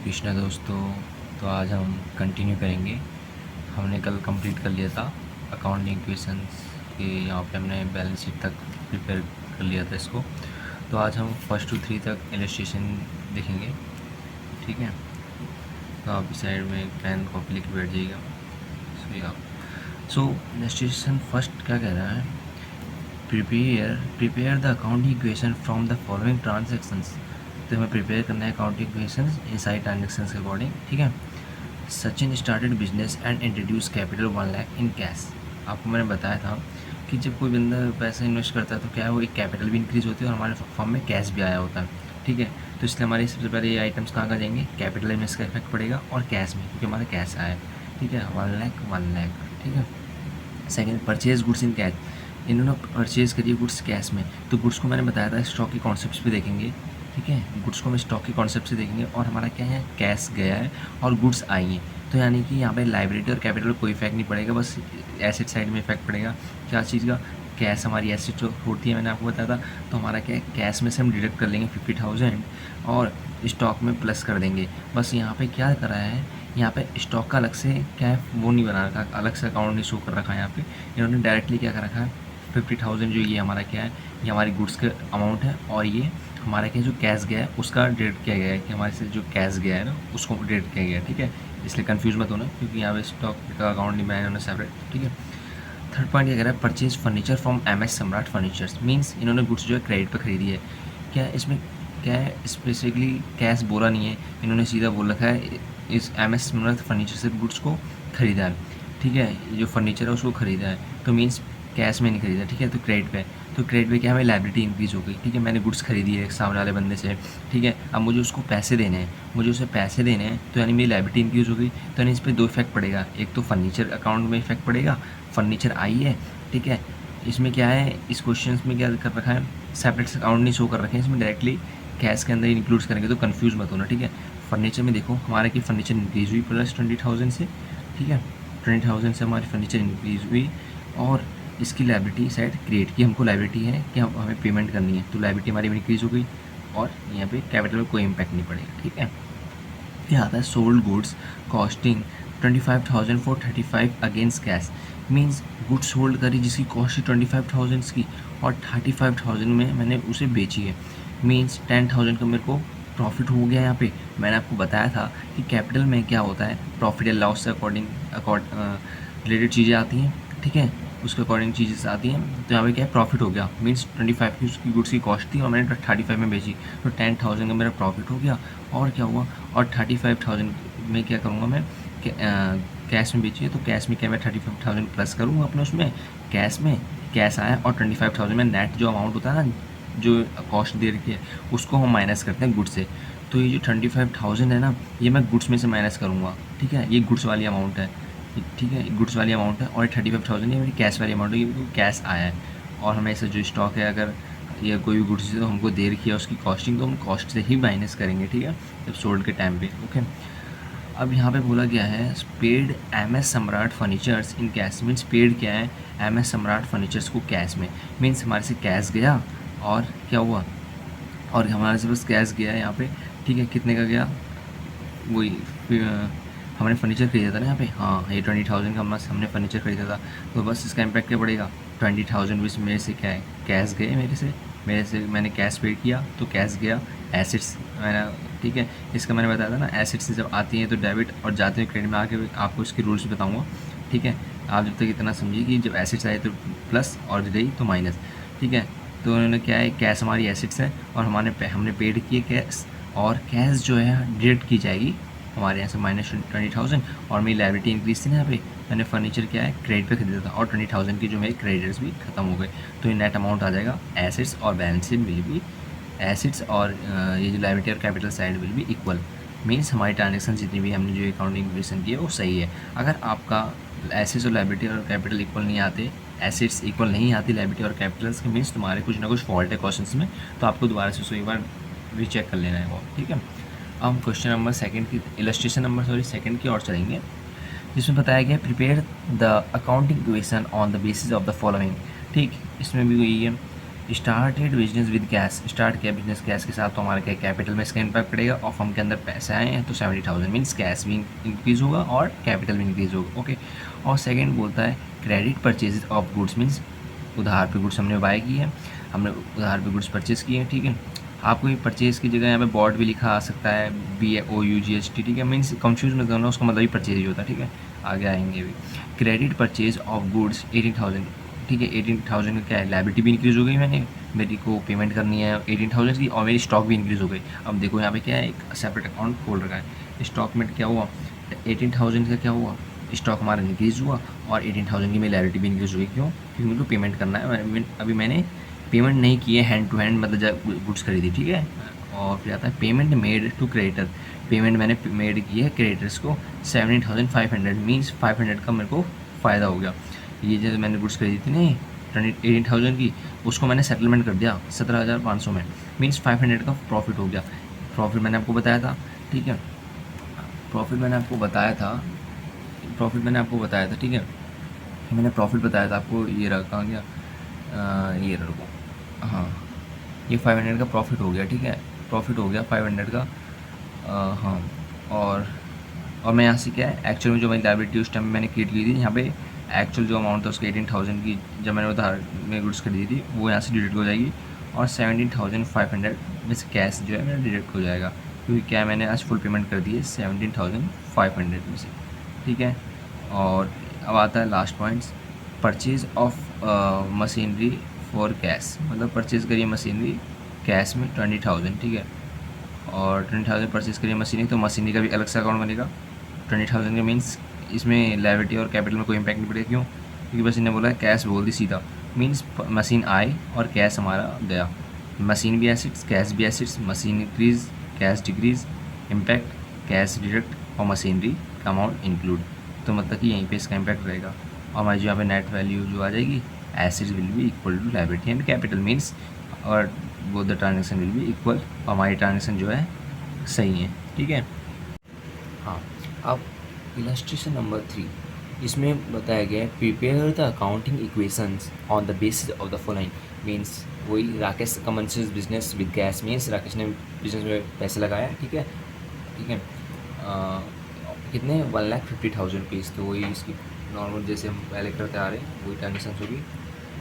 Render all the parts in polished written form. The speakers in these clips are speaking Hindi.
कृष्णा दोस्तों। तो आज हम कंटिन्यू करेंगे। हमने कल कंप्लीट कर लिया था अकाउंटिंग इक्वेशंस के, यहाँ पे हमने बैलेंस शीट तक प्रिपेयर कर लिया था इसको। तो आज हम फर्स्ट टू 3 तक इलस्ट्रेशन देखेंगे, ठीक है। तो आप इस साइड में पेन कॉपी लेके बैठ जाइएगा। सो इलस्ट्रेशन फर्स्ट क्या कह रहा है, prepare the accounting equation from the following transactions. तो हमें प्रिपेयर करना है अकाउंटिंग इक्वेशंस इन सारी ट्रांजेक्शंस के अकॉर्डिंग, ठीक है। Sachin started business and introduce capital 1 lakh in cash. आपको मैंने बताया था कि जब कोई बंदा पैसा इन्वेस्ट करता है तो क्या है, वो एक कैपिटल भी इंक्रीज़ होती है और हमारे फॉर्म में कैश भी आया होता है, ठीक है। तो इसलिए हमारे सबसे पहले ये आइटम्स कहाँ जाएंगे, कैपिटल में इसका इफेक्ट पड़ेगा और कैश में, क्योंकि हमारा कैश आया है, ठीक है। 1 लाख, ठीक है। Second, purchase goods in cash. इन्होंने परचेज़ करिए गुड्स कैश में, तो गुड्स को मैंने बताया था स्टॉक के कॉन्सेप्ट पे देखेंगे, ठीक है। गुड्स को हम स्टॉक के कॉन्सेप्ट से देखेंगे और हमारा क्या है, कैश गया है और गुड्स आई हैं। तो यानी कि यहाँ पे लाइबिलिटी और कैपिटल कोई इफेक्ट नहीं पड़ेगा, बस एसेट साइड में इफेक्ट पड़ेगा। क्या चीज़ का, कैश हमारी एसेट जो होती है, मैंने आपको बताया था। तो हमारा क्या है, कैश में से हम डिडक्ट कर लेंगे 50,000 और स्टॉक में प्लस कर देंगे। बस यहाँ पे क्या करा है, यहाँ पे स्टॉक का अलग से क्या है वो नहीं बना रखा, अलग से अकाउंट नहीं शो कर रखा है। यहाँ पे इन्होंने डायरेक्टली क्या कर रखा है, 50,000 जो ये हमारा क्या है, ये हमारी गुड्स का अमाउंट है और ये हमारा क्या जो कैश गया है उसका डेट किया गया है, कि हमारे से जो कैश गया है ना उसको डेट किया गया है, ठीक है। इसलिए कंफ्यूज मत होना, क्योंकि यहाँ पे स्टॉक का अकाउंट नहीं बनाया उन्होंने सेपरेट, ठीक है। थर्ड पॉइंट क्या कह रहा है, परचेज फर्नीचर फ्रॉम MS सम्राट फर्नीचर्स। मीन्स इन्होंने गुड्स जो है क्रेडिट पर खरीदी है। क्या इसमें क्या है, स्पेसिफिकली कैश बोला नहीं है, इन्होंने सीधा बोल रखा है इस MS सम्राट फर्नीचर से गुड्स को खरीदा है, ठीक है। जो फर्नीचर है उसको खरीदा है, तो मीन्स कैश में नहीं खरीदा, ठीक है। तो क्रेडिट पे, तो क्रेडिट पे क्या हमें लायबिलिटी इंक्रीज हो गई, ठीक है। मैंने गुड्स खरीदी है सामने वाले बंदे से, ठीक है। अब मुझे उसको पैसे देने हैं, मुझे उसे पैसे देने हैं, तो यानी मेरी लायबिलिटी इंक्रीज हो गई। तो यानी इस पर 2 इफेक्ट पड़ेगा, एक तो फर्नीचर अकाउंट में इफेक्ट पड़ेगा, फर्नीचर आई है, ठीक है। इसमें क्या है, इस क्वेश्चन में क्या कर रखा है, सेपरेट अकाउंट नहीं शो कर रखे हैं, इसमें डायरेक्टली कैश के अंदर इंक्लूड करेंगे, तो कंफ्यूज मत होना, ठीक है। फर्नीचर में देखो हमारा की फर्नीचर इंक्रीज हुई प्लस 20,000 से, ठीक है। 20,000 से हमारी फर्नीचर इंक्रीज हुई और इसकी लायबिलिटी साइड क्रिएट की, हमको लायबिलिटी है कि हमें पेमेंट करनी है, तो लायबिलिटी हमारी इंक्रीज हो गई और यहाँ पे कैपिटल में कोई इम्पैक्ट नहीं पड़ेगा, ठीक है। फिर आता है sold goods costing 25,000 for 35 against cash. Means goods hold करी जिसकी कॉस्ट 25,000 की और 35,000 में मैंने उसे बेची है। मीन्स 10,000 का मेरे को प्रॉफिट हो गया। यहाँ पे मैंने आपको बताया था कि कैपिटल में क्या होता है, प्रॉफिट या लॉस से अकॉर्डिंग रिलेटेड चीज़ें आती हैं, ठीक है। उसके अकॉर्डिंग चीज़ें आती हैं, तो यहाँ पे क्या है, प्रॉफिट हो गया। मीन्स 25 की उसकी गुड्स की कॉस्ट थी और मैंने 35 में बेची, तो 10,000 का मेरा प्रॉफिट हो गया। और क्या हुआ, और 35,000 में क्या करूँगा मैं, कैश में बेची है, तो कैश में क्या मैं 35,000 प्लस करूँगा अपने उसमें कैश में, कैश आया और 25,000 में नेट जो अमाउंट होता है ना, जो कॉस्ट दे रखी है उसको हम माइनस करते हैं गुड्स से। तो ये जो 25,000 है ना, ये मैं गुड्स में से माइनस करूँगा, ठीक है। ये गुड्स वाली अमाउंट है, ठीक है, गुड्स वाली अमाउंट है। और 35,000 ये मेरी कैश वाली अमाउंट है, ये कैश आया है। और हमें ऐसा जो स्टॉक है, अगर ये कोई भी गुड्स तो हमको दे रखी है उसकी कॉस्टिंग, तो हम कॉस्ट से ही माइनस करेंगे, ठीक है, जब सोल्ड के टाइम पे, ओके। अब यहाँ पे बोला गया है पेड MS सम्राट furnitures in cash. Means paid क्या है, MS सम्राट फर्नीचर्स को कैश में। मीन्स हमारे से कैश गया और क्या हुआ, और हमारे से बस कैश गया है यहाँ पे, ठीक है। कितने का गया, वही हमने फर्नीचर खरीदा था ना यहाँ पे, हाँ ये 20,000 का हमने फर्नीचर खरीदा था। तो बस इसका इम्पैक्ट क्या पड़ेगा, 20,000 बीस मेरे से क्या है, कैश गए मेरे से मैंने कैश पे किया, तो कैश गया। एसेट्स मैंने, ठीक है, इसका मैंने बताया था ना, एसेट्स जब आती हैं तो डेबिट और जाते हैं क्रेडिट में, आके आपको इसके रूल्स बताऊँगा, ठीक है। आप जब तक इतना समझिए कि जब एसेट्स आए तो प्लस और गई तो माइनस, ठीक है। तो उन्होंने क्या है, कैश हमारी एसेट्स है और हमने पेड किए कैश, और कैश जो है डिडक्ट की जाएगी हमारे यहाँ से माइनस 20,000। और मेरी लायबिलिटी इंक्रीज थी ना, यहाँ पे मैंने फर्नीचर क्या है क्रेडिट पे खरीदा था और 20,000 की जो मेरे क्रेडिटर्स भी खत्म हो गए, तो ये नेट अमाउंट आ जाएगा एसेट्स और बैलेंस शीट विल भी, एसेट्स और ये जो लायबिलिटी और कैपिटल साइड विल भी इक्वल। मीन्स हमारी ट्रांजेक्शन जितनी भी हमने जो अकाउंटिंग इक्वेशन की है वो सही है। अगर आपका एसेट्स और लायबिलिटी और कैपिटल इक्वल नहीं आते, एसेट्स इक्वल नहीं आती लायबिलिटी और कैपिटल्स के, मीन्स तुम्हारे कुछ ना कुछ फॉल्ट है क्वेश्चन में, तो आपको दोबारा से उसको एक बार रीचेक कर लेना है वो, ठीक है। अब हम क्वेश्चन नंबर सेकंड की ओर चलेंगे, जिसमें बताया गया prepare the accounting equation on the basis of the following. ठीक, इसमें भी यही है started business with cash, start किया बिजनेस कैश के साथ, तो हमारे क्या कैपिटल में इसका इम्पैक्ट पड़ेगा और फर्म के अंदर पैसे आए हैं तो 70,000 मीन्स कैश भी इंक्रीज़ होगा और कैपिटल भी इंक्रीज़ होगा। ओके। और सेकंड बोलता है credit purchase of goods, means उधार पे गुड्स हमने बाय की है, हमने उधार पे गुड्स परचेज़ किए हैं। ठीक है, आपको ये परचेज़ की जगह यहाँ पे बॉट भी लिखा आ सकता है, BOUGHT। ठीक है, मीन्स कंफ्यूज मत करना, उसका मतलब ही परचेज ही होता है। ठीक है, आगे आएंगे भी। Credit purchase of goods 18,000। ठीक है, 18,000 का क्या है, लाइबिलिटी भी इंक्रीज़ हो गई, मैंने मेरी को पेमेंट करनी है 18,000 की, और मेरी स्टॉक भी इंक्रीज़ हो गई। अब देखो यहाँ पे क्या है, एक सेपरेट अकाउंट खोल रखा है, स्टॉक में क्या हुआ, 18,000 का क्या हुआ, स्टॉक हमारा इंक्रीज़ हुआ और 18,000 की मेरी लाइबिलिटी भी इंक्रीज़ हुई। क्यों? क्योंकि मुझे पेमेंट करना है, अभी मैंने पेमेंट नहीं की है हैंड टू हैंड, मतलब जब गुड्स खरीदी। ठीक है, और फिर आता है payment made to creditor, payment मैंने मेड की है क्रेडिटर्स को 17,500, मीन्स 500 का मेरे को फ़ायदा हो गया। ये जो मैंने गुड्स खरीदी थी नहीं 18,000 की, उसको मैंने सेटलमेंट कर दिया 17,500 में, मीन्स 500 का प्रॉफिट हो गया। प्रॉफिट मैंने आपको बताया था। ठीक है, प्रॉफिट मैंने आपको बताया था, प्रॉफिट मैंने आपको बताया था। ठीक है, मैंने प्रॉफिट बताया था आपको, ये रहा कहाँ गया, ये रखो, हाँ, ये 500 का प्रॉफिट हो गया। ठीक है, प्रॉफिट हो गया 500 का, हाँ। और मैं यहाँ से क्या है, एक्चुअल में जो मेरी लाइबिलिटी उस टाइम मैंने क्रिएट की थी, यहाँ पे एक्चुअल जो अमाउंट था उसके 18,000 की, जब मैंने उधार में गुड्स खरीदी थी, वो यहाँ से डिडक्ट हो जाएगी और 17,500 में से कैश जो है मेरा डिडक्ट हो जाएगा, क्योंकि क्या मैंने आज फुल पेमेंट कर दी है 17,500 में से। ठीक है, और अब आता है last points, purchase of machinery for cash, मतलब परचेज़ करिए मशीनरी कैश में 20,000। ठीक है, और 20,000 परचेज़ करिए मशीनरी, तो मशीनरी का भी अलग से अकाउंट बनेगा 20,000 का, मीन्स इसमें लायबिलिटी और कैपिटल में कोई इम्पैक्ट नहीं पड़ेगा। क्यों? क्योंकि बस इन्हें बोला है कैश बोल दी सीधा, मीन्स मशीन आई और कैश हमारा गया, मशीन भी एसिड्स कैश भी acids, machine increase cash decrease, impact cash deduct और मशीनरी का अमाउंट इंक्लूड, तो मतलब कि यहीं पे इसका इम्पैक्ट रहेगा। और हमारी जो यहाँ पे नेट वैल्यू जो आ जाएगी, assets will be equal to liability and capital, means और both the transaction will be equal, और हमारी ट्रांजेक्शन जो है सही है। ठीक है, हाँ। अब इलस्ट्रेशन नंबर 3, इसमें बताया गया है prepare the accounting equations on the basis of the following, means वही Rakesh commences business with cash, means Rakesh ने बिजनेस में पैसे लगाया। ठीक है, ठीक है, कितने 1,50,000 रुपीज़, तो वही इसकी नॉर्मल जैसे हम पहले करते आ रहे हैं वही ट्रांजेक्शन होगी।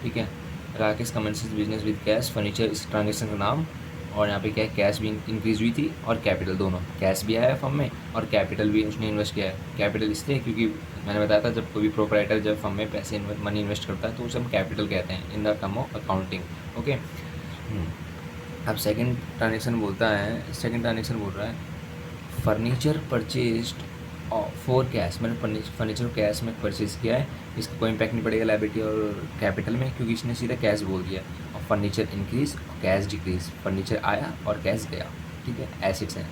ठीक है, Rakesh commences business with cash, furniture इस ट्रांजेक्शन का नाम, और यहाँ पे क्या है, कैश भी इंक्रीज़ हुई थी और कैपिटल दोनों, कैश भी आया फर्म में और कैपिटल भी उसने इन्वेस्ट किया है। कैपिटल इसलिए क्योंकि मैंने बताया था जब कोई भी प्रोपराइटर जब फर्म में पैसे मनी इन्वेस्ट करता है तो उसे हम कैपिटल कहते हैं in the term of accounting. Okay. अब सेकंड ट्रांजेक्शन बोलता है, सेकंड ट्रांजेक्शन बोल रहा है फर्नीचर परचेज्ड फॉर कैश, मैंने फर्नीचर कैश में परचेज़ किया है, इसका कोई इम्पैक्ट नहीं पड़ेगा लायबिलिटी और कैपिटल में क्योंकि इसने सीधा कैश बोल दिया। और फर्नीचर इंक्रीज और कैश डिक्रीज, फर्नीचर आया और कैश गया। ठीक है, एसिड्स हैं।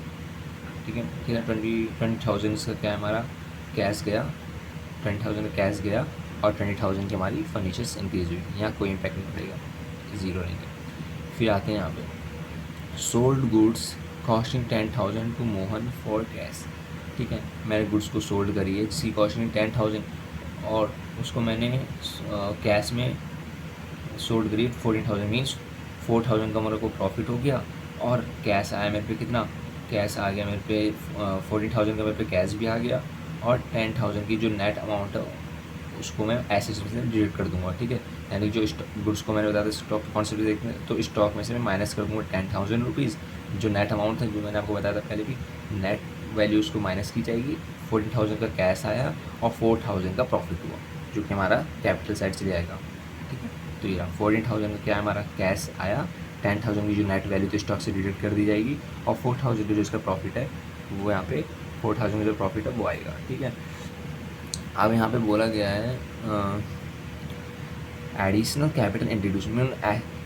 ठीक है, ठीक है, 20,000 इसका क्या है हमारा कैश गया, 20,000 का कैश गया और 20,000 की हमारी फर्नीचर्स इंक्रीज हुई, यहाँ कोई इम्पैक्ट नहीं पड़ेगा, ज़ीरो रहेंगे। फिर आते हैं यहाँ पे sold goods costing 10,000 to Mohan for cash. ठीक है, मैंने गुड्स को सोल्ड करी है जिसकी कॉस्टिंग 10,000 और उसको मैंने कैश में सोल्ड करी 14,000, मीन्स 4,000 का मेरे को प्रॉफिट हो गया और कैश आया मेरे पे कितना, कैश आ गया मेरे पे 14,000 का मेरे पे कैश भी आ गया और 10,000 की जो नेट अमाउंट है उसको मैं एसेट्स में से डिलीट कर दूंगा। ठीक है, यानी जो गुड्स को मैंने बताया था स्टॉक कॉन्सेप्ट देखते हैं तो स्टॉक में से मैं माइनस कर दूंगा 10,000 रुपीज़, जो नेट अमाउंट था जो मैंने आपको बताया था पहले भी, नेट वैल्यू उसको माइनस की जाएगी, 14,000 का कैश आया और 4,000 का प्रॉफिट हुआ जो कि हमारा कैपिटल साइड से जाएगा। ठीक है, तो ये 14,000 का क्या हमारा कैश आया, 10,000 की जो नेट वैल्यू तो स्टॉक से डिडक्ट कर दी जाएगी और 4,000 का जो इसका प्रॉफिट है वो यहाँ पे 4,000 का जो प्रॉफिट है वो आएगा। ठीक है, अब यहाँ पे बोला गया है एडिशनल कैपिटल इंट्रोड्यूस,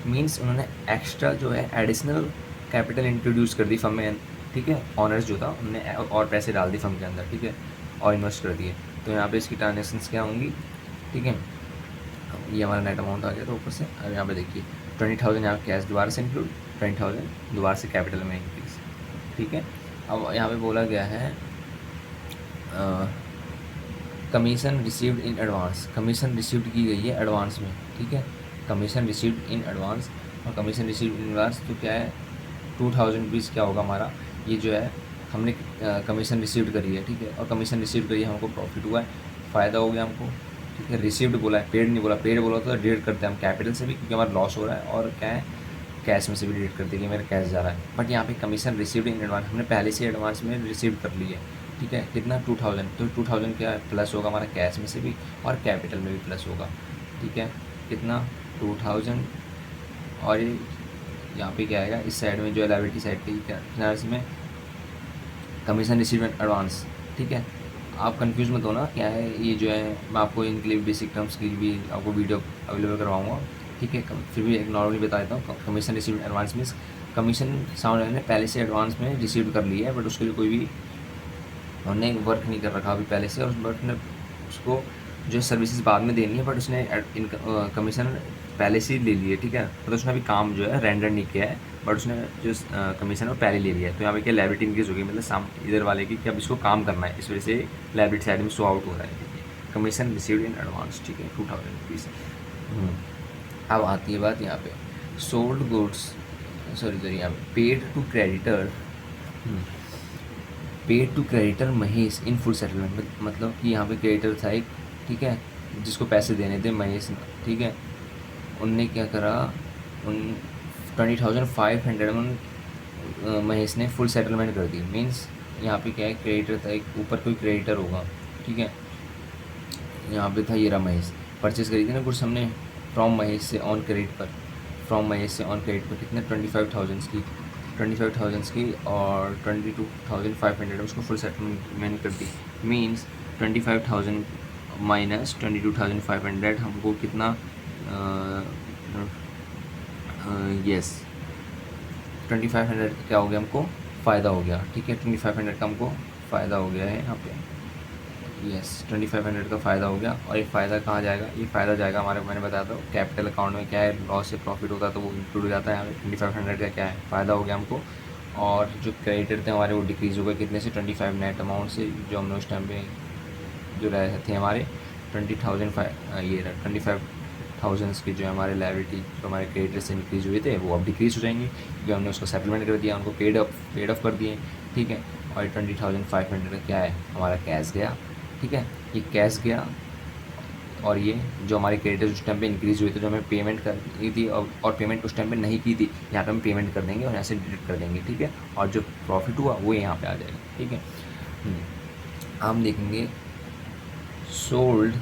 मीन्स उन्होंने एक्स्ट्रा जो है एडिशनल कैपिटल इंट्रोड्यूस कर दी फर्म में। ठीक है, ऑनर्स जो था उन्होंने और पैसे डाल दी फर्म के अंदर। ठीक है, और इन्वेस्ट कर दिए, तो यहाँ पे इसकी ट्रांजेक्शन्स क्या होंगी। ठीक है, ये हमारा नेट अमाउंट आ गया तो ऊपर से। अब यहाँ पे देखिए 20,000 यहाँ कैश दोबारा से इंक्लूड, 20,000 दोबारा से कैपिटल में इंक्रीज। ठीक है, अब यहाँ पे बोला गया है commission received in advance, commission received की गई है एडवांस में। ठीक है, कमीशन रिसीव्ड इन एडवांस और कमीशन रिसीव इन एडवांस तो क्या है 2000 रुपीज़ क्या होगा हमारा, ये जो है हमने कमीशन रिसीव्ड करी है, ठीक है, और कमीशन रिसीव करी है, हमको प्रॉफिट हुआ है, फ़ायदा हो गया हमको, ठीक है। रिसीव्ड बोला है, पेड नहीं बोला, पेड बोला तो डिडक्ट करते हैं हम कैपिटल से भी क्योंकि हमारा लॉस हो रहा है, और क्या है कैश में से भी डिडक्ट करते हैं कि मेरा कैश जा रहा है। बट यहाँ पे कमीशन रिसीव्ड इन एडवांस हमने पहले से एडवांस में रिसीव कर ली है, ठीक है। कितना 2000, तो 2000 क्या है प्लस होगा हमारा कैश में से भी और कैपिटल में भी प्लस होगा, ठीक है। कितना 2000, और ये यहाँ पे क्या आएगा इस साइड में जो है लायबिलिटी साइड पे क्या इसमें कमीशन रिसीव एडवांस, ठीक है। आप कंफ्यूज मत होना क्या है ये जो है, मैं आपको इनके लिए बेसिक टर्म्स की भी आपको वीडियो अवेलेबल करवाऊँगा, ठीक है। फिर भी एक नॉर्मली बता देता हूँ, commission receive advance means commission sound ने पहले से एडवांस में रिसीव कर लिया है, बट उसके लिए कोई भी उन्होंने वर्क नहीं कर रखा अभी पहले से, और बट ने उसको जो सर्विसेज बाद में देनी है, बट उसने कमीशन पहले से ही ले ली है, ठीक है। मतलब उसने अभी काम जो है रेंडर नहीं किया है, बट उसने जो कमीशन है वो पहले ले लिया है। तो यहाँ पे क्या लायबिलिटी इंक्रीज होगी, मतलब इधर वाले की कि अब इसको काम करना है, इस वजह से लायबिलिटी साइड में शो आउट हो रहा है, ठीक है। कमीशन रिसीव्ड इन एडवांस, ठीक है, 2000 रुपीज़। अब आती है बात यहाँ पे सोल्ड गुड्स, सॉरी यहाँ पे paid to creditor, paid to creditor Mahesh in full settlement, मतलब कि यहाँ पे क्रेडिटर था एक, ठीक है, जिसको पैसे देने थे महेश, ठीक है। उनने क्या करा, उन 20,500 में महेश ने फुल सेटलमेंट कर दी। मीन्स यहाँ पे क्या है क्रेडिटर था एक, ऊपर कोई क्रेडिटर होगा, ठीक है। यहाँ पे था ये रहा महेश, परचेज़ करी थी ना कुछ हमने फ्रॉम महेश से ऑन क्रेडिट पर, फ्रॉम महेश से ऑन क्रेडिट पर कितने 25,000 की, 25,000 की, और 22,500 उसको फुल सेटलमेंट कर दी। मीन्स 25,000 माइनस 22,500 हमको कितना, यस 2500 क्या हो गया हमको फ़ायदा हो गया, ठीक है। 2500 का हमको फ़ायदा हो गया है यहाँ पे, यस 2500 का फ़ायदा हो गया। और ये फ़ायदा कहाँ जाएगा, ये फ़ायदा जाएगा हमारे, मैंने बताया था कैपिटल अकाउंट में क्या है लॉस से प्रॉफिट होता है तो वो इंक्लूड हो जाता है। यहाँ पे 2500 का क्या है फ़ायदा हो गया हमको, और जो क्रेडिटर थे हमारे वो डिक्रीज़ हो गए कितने से 25 नेट अमाउंट से, जो हमने उस टाइम पे जो रहे थे हमारे 20,000 ये 25,000 की जो हमारे लायबिलिटी जो हमारे क्रेडिटर से इंक्रीज हुए थे वो अब डिक्रीज हो जाएंगे क्योंकि हमने उसको सेटलमेंट कर दिया, उनको पेड ऑफ कर दिए, ठीक है। और 20,500 का क्या है हमारा कैश गया, ठीक है, ये कैश गया। और ये जो हमारे क्रेडिटर उस टाइम पे इंक्रीज़ हुए थे, जो हमें पेमेंट करनी थी और पेमेंट उस टाइम पे नहीं की थी, यहाँ पे हम पेमेंट कर देंगे और यहाँ से डिडक्ट कर देंगे, ठीक है। और जो प्रॉफिट हुआ वो यहाँ पे आ जाएगा, ठीक है। हम देखेंगे sold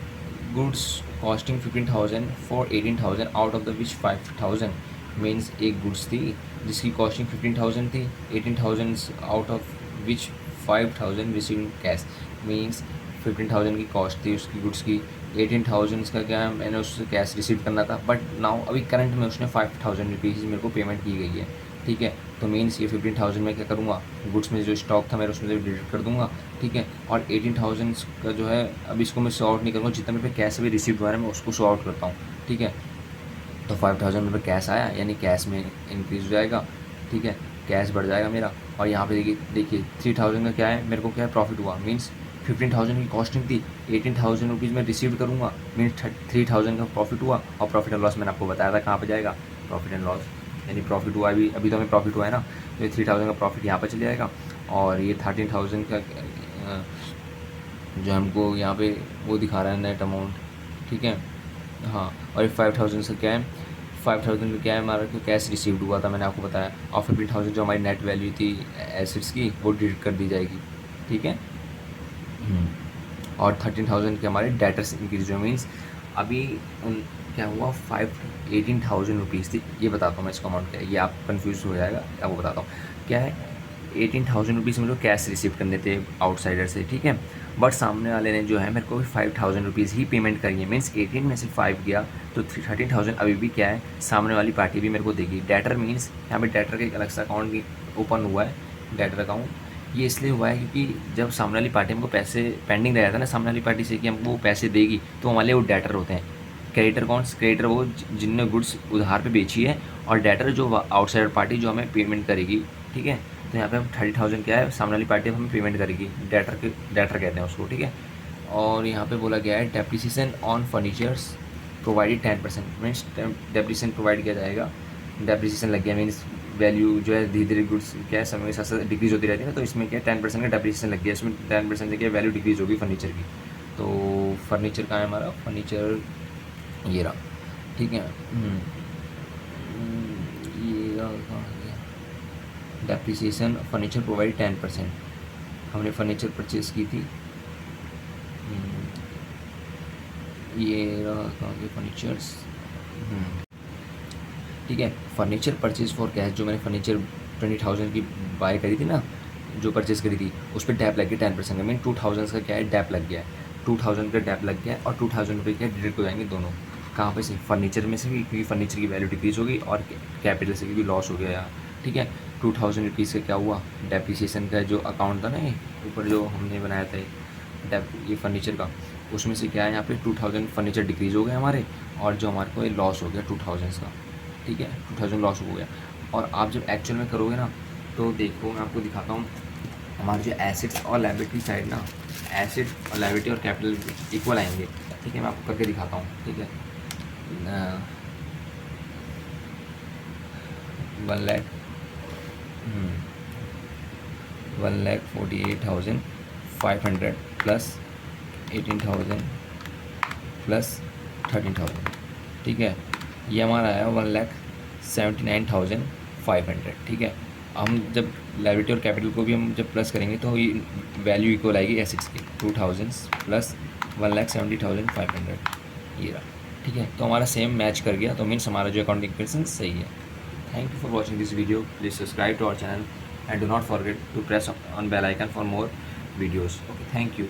goods costing 15,000 for 18,000 out of the which 5,000, means एक गुड्स थी जिसकी कॉस्टिंग 15,000 थी, 18,000 out of which 5,000 receiving cash, means 15,000 की कॉस्ट थी उसकी गुड्स की, 18,000 का क्या है मैंने उससे कैश रिसीव करना था, बट नाउ अभी करंट में उसने 5,000 रुपीज़ मेरे को पेमेंट की गई है, ठीक है। तो मीन्स ये 15,000 में क्या करूँगा, गुड्स में जो स्टॉक था मेरा उसमें से डिडक्ट कर दूँगा, ठीक है। और 18,000 का जो है अभी इसको मैं शो आउट नहीं करूँगा, जितना मेरे पे कैश अभी रिसीव हुआ है मैं उसको शो आउट करता हूँ, ठीक है। तो 5,000 मेरे पे कैश आया यानी कैश में इंक्रीज हो जाएगा, ठीक है, कैश बढ़ जाएगा मेरा। और यहाँ पे देखिए 3,000 का क्या है मेरे को क्या है प्रॉफिट हुआ, मीन्स 15,000 की कॉस्टिंग थी, 18,000 रुपीज़ मैं रिसीव करूँगा, मीन्स 3,000 का प्रॉफिट हुआ। और प्रॉफिट एंड लॉस मैंने आपको बताया था कहाँ पे जाएगा, प्रॉफिट एंड लॉस, यानी प्रॉफिट हुआ अभी तो हमें प्रॉफिट हुआ है ना, तो ये 3,000 का प्रॉफिट यहाँ पर चले जाएगा। और ये 13,000 का जो हमको यहाँ पे वो दिखा रहा है नेट अमाउंट, ठीक है, हाँ। और ये 5,000 से क्या है, 5,000 का क्या है हमारा को कैश रिसीव्ड हुआ था मैंने आपको बताया, और 15,000 जो हमारी नेट वैल्यू थी एसेट्स की वो डिडक्ट कर दी जाएगी, ठीक है। और 13,000 के हमारे डेटर्स इंक्रीज हुए, मीन्स अभी उन क्या हुआ 18,000 रुपीज़ थी, ये बताता हूँ मैं इसका अमाउंट क्या है, ये आप कन्फ्यूज हो जाएगा, आपको बताता हूँ क्या है। 18,000 रुपीज़ मेरे को कैश रिसीव करने थे आउटसाइडर से, ठीक है, बट सामने वाले ने जो है मेरे को भी 5,000 रुपीज़ ही पेमेंट करी है, मीन्स 18 में से 5 गया तो 13,000 अभी भी क्या है सामने वाली पार्टी भी मेरे को देगी। डेटर मीन्स यहाँ पे डेटर का एक अलग सा अकाउंट ओपन हुआ है, डेटर अकाउंट, ये इसलिए हुआ है क्योंकि जब सामने वाली पार्टी हमको पैसे पेंडिंग रह जाता है ना सामने वाली पार्टी से कि हमको वो पैसे देगी, तो हमारे वो डेटर होते हैं। क्रेडिटर कौन, क्रेडिटर वो जिनने गुड्स उधार पे बेची है, और डेटर जो आउटसाइडर पार्टी जो हमें पेमेंट करेगी, ठीक है। तो यहाँ पे हम 30,000 क्या है सामने वाली पार्टी हमें पेमेंट करेगी, डेटर कहते हैं उसको, ठीक है। और यहाँ पे बोला गया है depreciation on furnitures provided 10%, means depreciation provide किया जाएगा डेप्रिसिएशन लग गया, मीन्स वैल्यू जो है धीरे धीरे गुड्स क्या है समय के साथ साथ डिक्रीज होती रहती है ना, तो इसमें क्या 10% का डेप्रिसिएशन लग गया, इसमें 10% से क्या वैल्यू डिक्रीज होगी फर्नीचर की। तो फर्नीचर कहाँ है हमारा, फर्नीचर ये रहा, ठीक है। ये रहा, कहाँ गया, डेप्रिसिएशन फर्नीचर प्रोवाइड 10%, हमने फर्नीचर परचेज की थी। ये रहा, कहाँ गया फर्नीचर्स, ठीक है। फर्नीचर परचेज फॉर कैश, जो मैंने फर्नीचर 20,000 की बाय करी थी ना, जो परचेज करी थी, उस पर डैप लग गया 10% का, मीन 2,000 का क्या है डैप लग गया है, 2,000 का डैप लग गया है, और 2,000 रुपये क्या डिडक्ट हो जाएंगे दोनों। कहाँ पे से, फर्नीचर में से भी, क्योंकि फर्नीचर की वैल्यू डिक्रीज होगी, और कैपिटल से भी लॉस हो गया यहाँ, ठीक है। 2,000 रुपीज़ का क्या हुआ, डेप्रिसिएशन का जो अकाउंट था ना, ये ऊपर जो हमने बनाया था ये फर्नीचर का, उसमें से क्या है यहाँ पे 2,000 फर्नीचर डिक्रीज हो गए हमारे, और जो हमारे को ये लॉस हो गया 2,000 का, ठीक है, 2,000 लॉस हो गया। और आप जब एक्चुअल में करोगे ना, तो देखो मैं आपको दिखाता हूँ, हमारे जो एसेट्स और लायबिलिटी साइड ना, एसेट और लायबिलिटी और कैपिटल इक्वल आएंगे, ठीक है, मैं आपको करके दिखाता हूँ, ठीक है। 1,48,500 प्लस 18,000 प्लस 13,000, ठीक है, ये हमारा आया 1,79,500, ठीक है। हम जब लायबिलिटी और कैपिटल को भी हम जब प्लस करेंगे तो ये वैल्यू इक्वल आएगी एसेट्स की, 2,000 प्लस 1,70,500, ये रहा, ठीक है। तो हमारा सेम मैच कर गया, तो मीन्स हमारा जो अकाउंटिंग इक्वेशन सही है। Thank you for watching this video. Please subscribe to our channel and do not forget to press on bell icon for more videos. Okay, thank you.